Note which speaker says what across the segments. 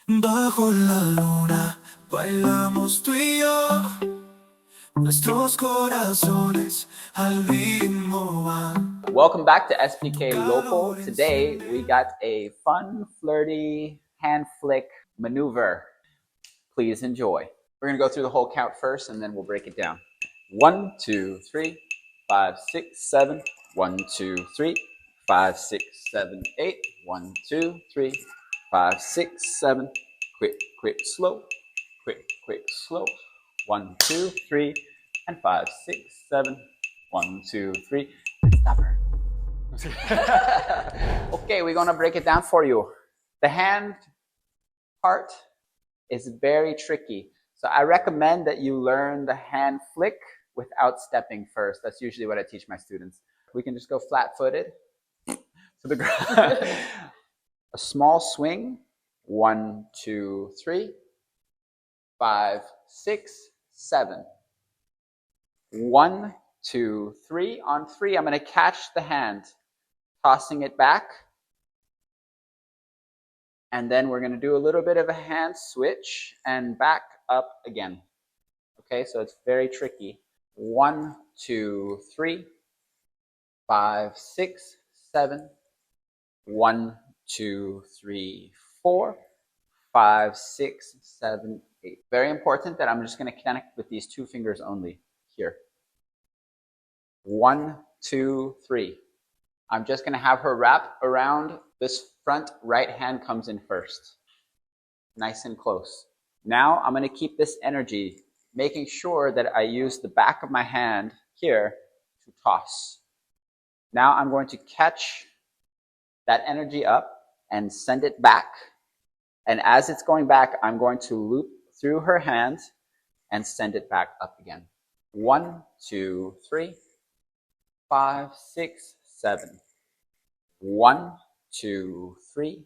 Speaker 1: Bajo la luna bailamos tú y yo, nuestros corazones al ritmo van.
Speaker 2: Welcome back to SBK Loco. Today we got a fun, flirty hand flick maneuver. Please enjoy. We're gonna go through the whole count first and then we'll break it down. 1, 2, 3, 5, 6, 7. 1, 2, 3, 5, 6, 7, 8. 1, 2, 3, 5, 6, 7. Quick, quick, slow. Quick, quick, slow. 1, 2, 3, and 5, 6, 7. 1, 2, 3. Stop her. Okay, we're gonna break it down for you. The hand part is very tricky. So I recommend that you learn the hand flick without stepping first. That's usually what I teach my students. We can just go flat-footed to the ground. A small swing. 1, 2, 3, 5, 6, 7. 1, 2, 3. On 3, I'm going to catch the hand, tossing it back. And then we're going to do a little bit of a hand switch and back up again. Okay, so it's very tricky. 1, 2, 3, 5, 6, 7. 1, 2, 3, 4, 5, 6, 7, 8. Very important that I'm just going to connect with these 2 fingers only here. 1, 2, 3. I'm just going to have her wrap around this front right hand comes in first. Nice and close. Now I'm going to keep this energy, making sure that I use the back of my hand here to toss. Now I'm going to catch that energy up and send it back. And as it's going back, I'm going to loop through her hand and send it back up again. 1, 2, 3, 5, 6, 7. 1, 2, 3,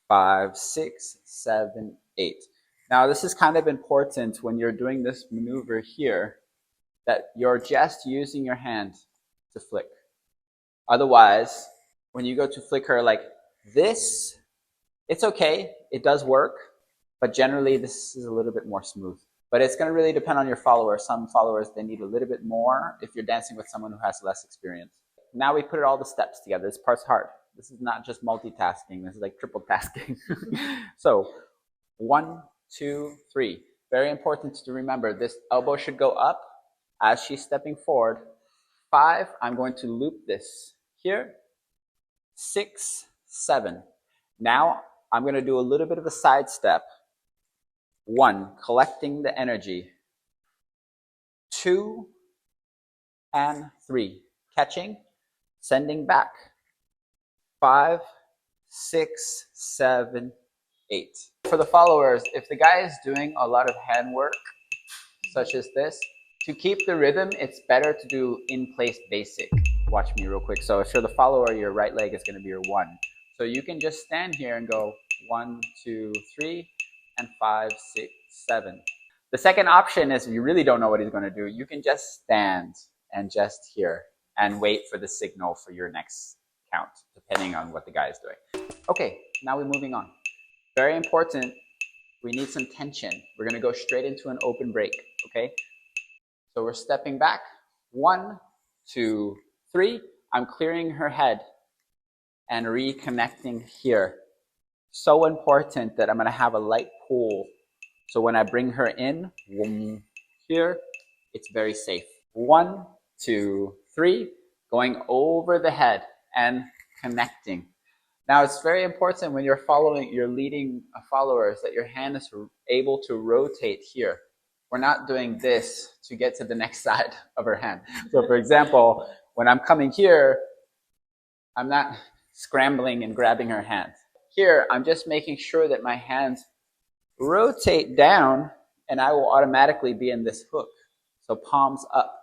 Speaker 2: 5, 6, 7, 8. Now this is kind of important when you're doing this maneuver here, that you're just using your hand to flick. Otherwise, when you go to flick her like this, it's okay, it does work, but generally this is a little bit more smooth. But it's going to really depend on your follower. Some followers, they need a little bit more if you're dancing with someone who has less experience. Now we put all the steps together. This part's hard. This is not just multitasking. This is like triple tasking. So 1, 2, 3. Very important to remember. This elbow should go up as she's stepping forward. 5, I'm going to loop this here. 6, 7. Now I'm going to do a little bit of a side step. 1, collecting the energy. 2 and 3, catching, sending back. 5, 6, 7, 8. For the followers, if the guy is doing a lot of handwork, such as this, to keep the rhythm, it's better to do in-place basic. Watch me real quick. So if you're the follower, your right leg is going to be your 1. So you can just stand here and go 1, 2, 3, and 5, 6, 7. The second option is if you really don't know what he's going to do, you can just stand and just hear and wait for the signal for your next count, depending on what the guy is doing. Okay, now we're moving on. Very important, we need some tension. We're going to go straight into an open break, okay? So we're stepping back. 1, 2, 3. I'm clearing her head and reconnecting here. So important that I'm going to have a light pull. So when I bring her in, here, it's very safe. 1, 2, 3. Going over the head and connecting. Now it's very important when you're leading followers that your hand is able to rotate here. We're not doing this to get to the next side of her hand. So for example, when I'm coming here, I'm not scrambling and grabbing her hand. Here, I'm just making sure that my hands rotate down and I will automatically be in this hook. So palms up.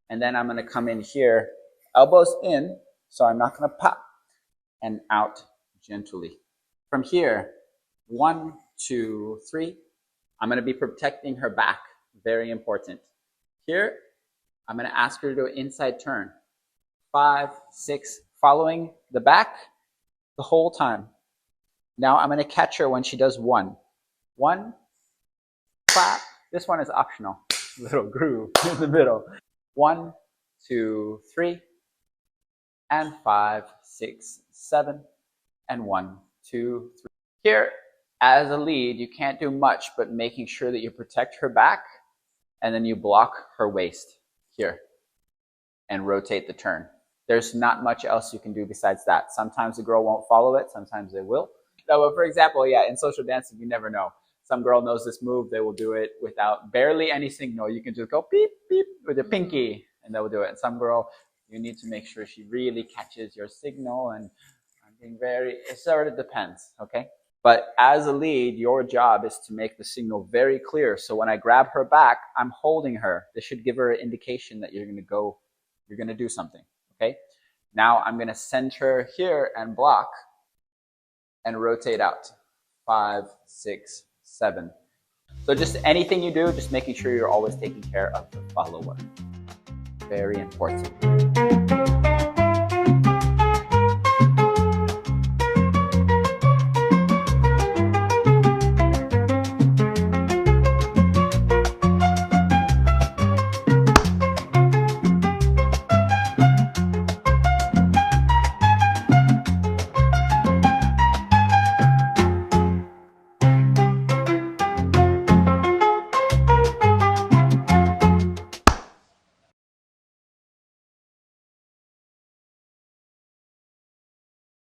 Speaker 2: And then I'm going to come in here, elbows in, so I'm not going to pop, and out gently. From here, 1, 2, 3. I'm going to be protecting her back. Very important. Here, I'm going to ask her to do an inside turn. 5, 6, following the back the whole time. Now I'm going to catch her when she does one. One, clap. This one is optional. Little groove in the middle. 1, 2, 3, and 5, 6, 7, and 1, 2, 3. Here, as a lead, you can't do much but making sure that you protect her back, and then you block her waist here and rotate the turn. There's not much else you can do besides that. Sometimes the girl won't follow it, sometimes they will. No, but for example, yeah, in social dancing, you never know. Some girl knows this move, they will do it without barely any signal. You can just go beep, beep with your pinky, and they will do it. And some girl, you need to make sure she really catches your signal, and I'm being very, it sort of depends, okay? But as a lead, your job is to make the signal very clear. So when I grab her back, I'm holding her. This should give her an indication that you're gonna go, you're gonna do something, okay? Now I'm gonna center here and block and rotate out. 5, 6, 7. So just anything you do, just making sure you're always taking care of the follower. Very important.